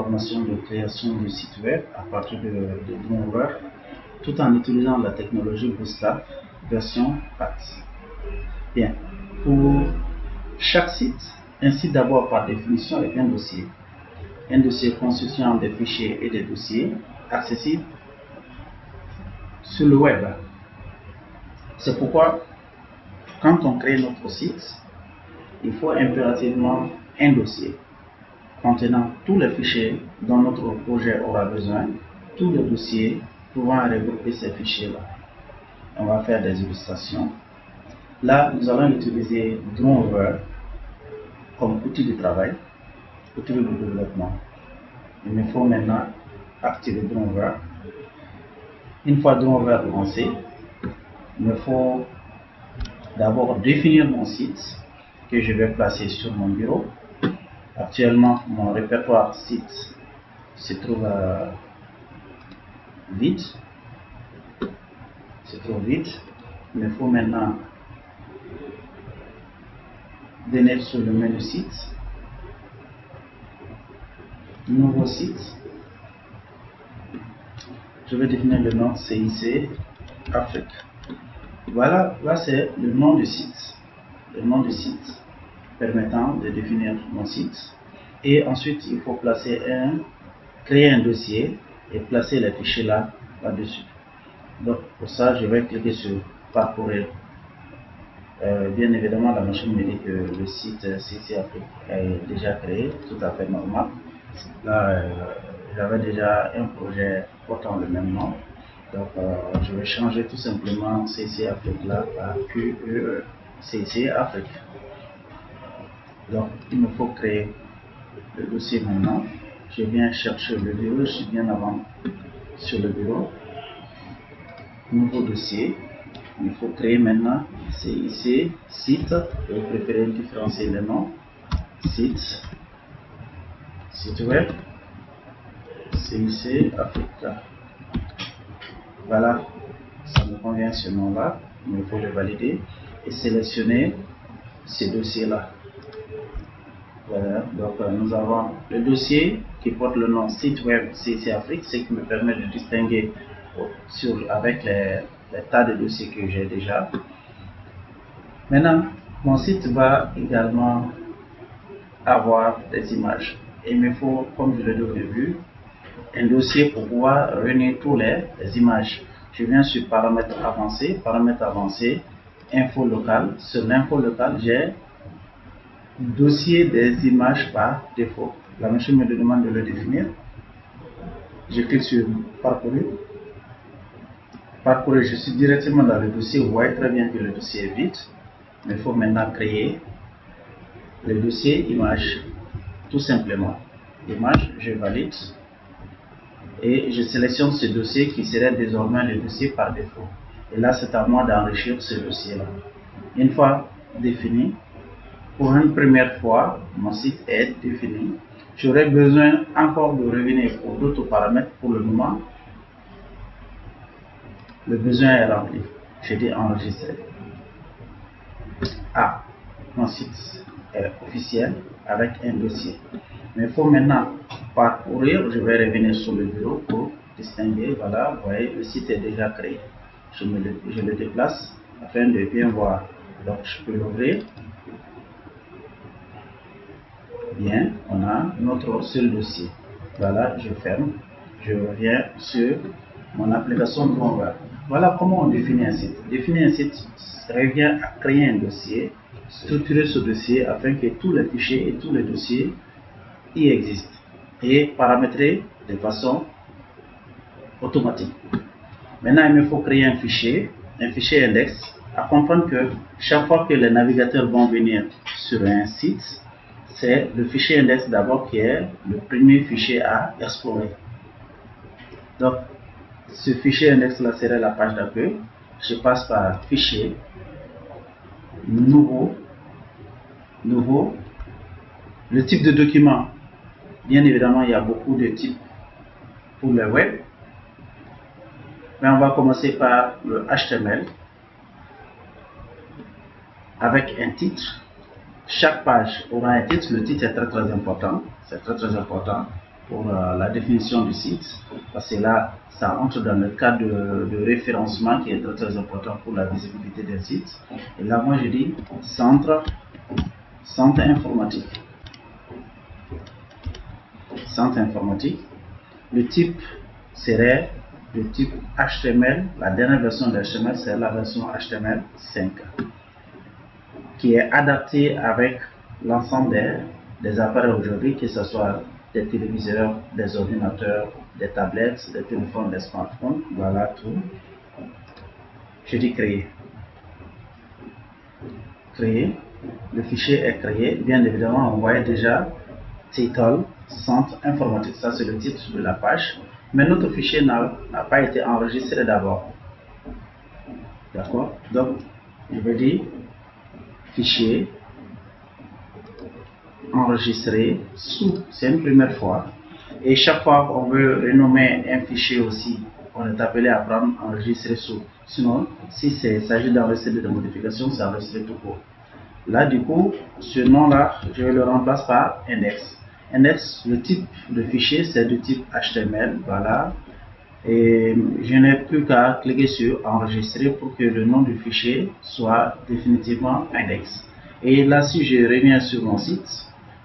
formation de création de site web à partir de Dronver, tout en utilisant la technologie Bootstrap version 4. Bien, pour chaque site, un site d'abord par définition est un dossier constituant des fichiers et des dossiers accessibles sur le web. C'est pourquoi, quand on crée notre site, il faut impérativement un dossier contenant tous les fichiers dont notre projet aura besoin, tous les dossiers pouvant regrouper ces fichiers-là. On va faire des illustrations. Là, nous allons utiliser Dronver comme outil de travail, outil de développement. Il me faut maintenant activer Dronver. Une fois Dronver lancé, il me faut d'abord définir mon site que je vais placer sur mon bureau. Actuellement, mon répertoire site se trouve vide. Il me faut maintenant venir sur le menu site, nouveau site. Je vais définir le nom CIC Afrique. Voilà, là c'est le nom du site. Le nom du site permettant de définir mon site. Et ensuite, il faut créer un dossier et placer les fichiers là-dessus. Donc pour ça, je vais cliquer sur parcourir. Bien évidemment, la machine me dit que le site CIC Afrique est déjà créé, tout à fait normal. Là, j'avais déjà un projet portant le même nom. Donc, je vais changer tout simplement CIC Afrique là à QE CIC Afrique. Donc, il me faut créer le dossier maintenant. Je viens chercher le bureau, je suis bien avant sur le bureau. Nouveau dossier. Il faut créer maintenant CIC site. Je vais préférer différencier le nom. Site web CIC Africa. Voilà, ça me convient ce nom-là. Il faut le valider et sélectionner ces dossiers-là. Voilà, donc nous avons le dossier qui porte le nom site web CIC Afrique, ce qui me permet de distinguer avec les tas de dossiers que j'ai déjà. Maintenant, mon site va également avoir des images. Il me faut, comme je l'ai dit au début, un dossier pour pouvoir réunir toutes les images. Je viens sur paramètres avancés, info locale. Sur l'info locale, j'ai dossier des images par défaut. La machine me demande de le définir. Je clique sur parcourir. Je suis directement dans le dossier. Vous voyez très bien que le dossier est vide. Mais il faut maintenant créer le dossier image. Tout simplement. Image, je valide. Et je sélectionne ce dossier qui serait désormais le dossier par défaut. Et là, c'est à moi d'enrichir ce dossier-là. Une fois défini, pour une première fois, mon site est défini. J'aurai besoin encore de revenir pour d'autres paramètres. Pour le moment, le besoin est rempli. Je dis enregistrer. Ah, mon site est officiel avec un dossier. Mais il faut maintenant parcourir. Je vais revenir sur le bureau pour distinguer. Voilà, vous voyez, le site est déjà créé. Je le déplace afin de bien voir. Donc, je peux l'ouvrir. Bien, on a notre seul dossier. Voilà, je ferme. Je reviens sur mon application Dronver. Voilà comment on définit un site. Définir un site revient à créer un dossier, structurer ce dossier afin que tous les fichiers et tous les dossiers y existent et paramétrer de façon automatique. Maintenant, il me faut créer un fichier index, à comprendre que chaque fois que les navigateurs vont venir sur un site, c'est le fichier index d'abord qui est le premier fichier à explorer. Donc, ce fichier index là serait la page d'accueil. Je passe par fichier, nouveau, le type de document. Bien évidemment, il y a beaucoup de types pour le web. Mais on va commencer par le HTML avec un titre. Chaque page aura un titre. Le titre est très important. C'est très important. pour la définition du site, parce que là, ça entre dans le cadre de référencement qui est très important pour la visibilité des sites. Et là, moi, je dis centre informatique. Centre informatique. Le type serait le type HTML. La dernière version de HTML, c'est la version HTML5, qui est adaptée avec l'ensemble des appareils aujourd'hui, que ce soit des téléviseurs, des ordinateurs, des tablettes, des téléphones, des smartphones. Voilà tout. Je dis créer. Créer. Le fichier est créé. Bien évidemment, on voit déjà title, centre informatique. Ça, c'est le titre de la page. Mais notre fichier n'a pas été enregistré d'abord. D'accord? Donc, je vais dire fichier enregistré sous. C'est une première fois. Et chaque fois qu'on veut renommer un fichier aussi, on est appelé à prendre enregistrer sous. Sinon, si il s'agit d'enregistrer des modifications, c'est enregistré tout court. Là, du coup, ce nom-là, je le remplace par index. Index, le type de fichier, c'est du type HTML. Voilà. Et je n'ai plus qu'à cliquer sur enregistrer pour que le nom du fichier soit définitivement index. Et là, si je reviens sur mon site,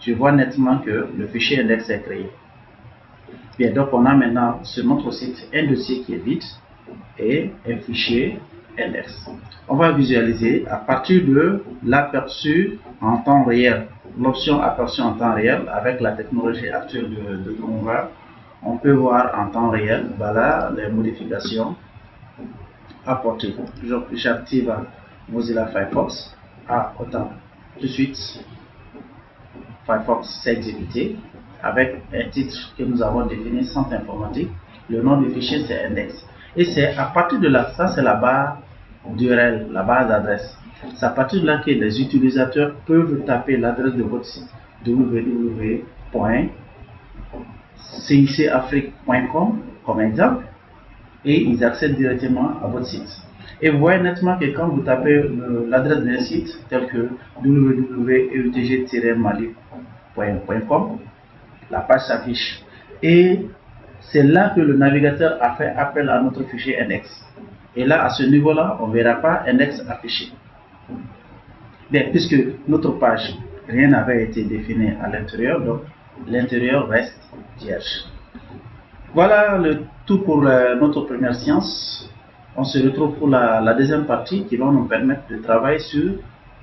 je vois nettement que le fichier index est créé. Bien, donc on a maintenant sur notre site un dossier qui est vide et un fichier index. On va visualiser à partir de l'aperçu en temps réel. L'option aperçu en temps réel, avec la technologie actuelle de Droneware, on peut voir en temps réel, voilà les modifications apportées. J'active Mozilla Firefox. Autant tout de suite, Firefox s'est exécuté avec un titre que nous avons défini, centre informatique. Le nom du fichier, c'est index. Et c'est à partir de là, ça c'est la barre d'URL, la barre d'adresse. C'est à partir de là que les utilisateurs peuvent taper l'adresse de votre site www.cicafrique.com comme exemple et ils accèdent directement à votre site. Et vous voyez nettement que quand vous tapez l'adresse d'un site tel que www.eutg-mali.com, la page s'affiche. Et c'est là que le navigateur a fait appel à notre fichier index. Et là, à ce niveau-là, on ne verra pas index affiché. Bien, puisque notre page, rien n'avait été défini à l'intérieur, donc l'intérieur reste vierge. Voilà le tout pour notre première séance. On se retrouve pour la deuxième partie qui va nous permettre de travailler sur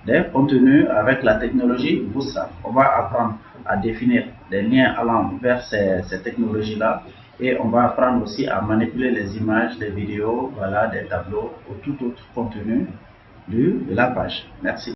des contenus avec la technologie Bootstrap. On va apprendre à définir des liens allant vers ces technologies-là et on va apprendre aussi à manipuler les images, des vidéos, voilà, des tableaux ou tout autre contenu de la page. Merci.